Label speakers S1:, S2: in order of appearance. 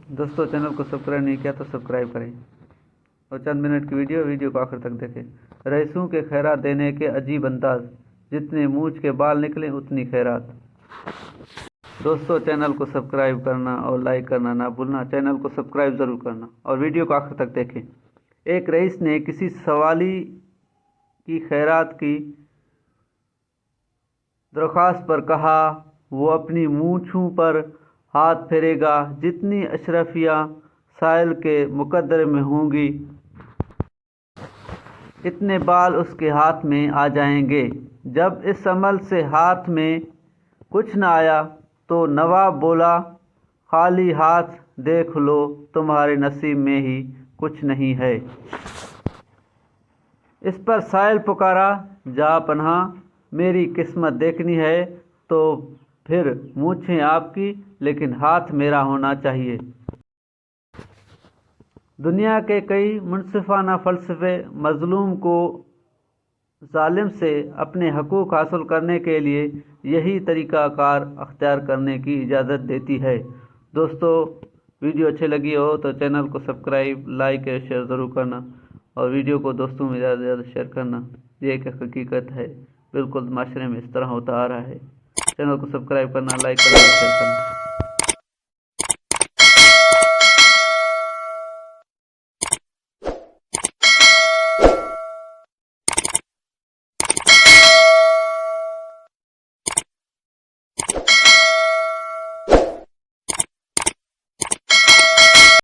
S1: दोस्तों चैनल को सब्सक्राइब नहीं किया तो सब्सक्राइब करें और चंद मिनट की वीडियो को आखिर तक देखें। रईसों के खैरात देने के अजीब अंदाज, जितने मूंछ के बाल निकले उतनी खैरात। दोस्तों चैनल को सब्सक्राइब करना और लाइक करना ना भूलना। चैनल को सब्सक्राइब ज़रूर करना और वीडियो को आखिर तक देखें। एक रईस ने किसी सवाली की खैरात की दरख्वास्त पर कहा वो अपनी मूंछों पर हाथ फेरेगा, जितनी अशरफियाँ साइल के मुकद्दर में होंगी इतने बाल उसके हाथ में आ जाएंगे। जब इस अमल से हाथ में कुछ न आया तो नवाब बोला, खाली हाथ देख लो, तुम्हारे नसीब में ही कुछ नहीं है। इस पर साइल पुकारा, जा पनाह, मेरी किस्मत देखनी है तो फिर मूंछें आपकी लेकिन हाथ मेरा होना चाहिए। दुनिया के कई मुनसिफाना फ़लसफ़े मज़लूम को ज़ालिम से अपने हकूक़ हासिल करने के लिए यही तरीक़ाकार अख्तियार करने की इजाज़त देती है। दोस्तों वीडियो अच्छी लगी हो तो चैनल को सब्सक्राइब, लाइक और शेयर ज़रूर करना और वीडियो को दोस्तों में ज़्यादा से ज़्यादा शेयर करना। ये एक हकीकत है, बिल्कुल माशरे में इस तरह होता आ रहा है। चैनल को सब्सक्राइब करना, लाइक करना, शेयर करना।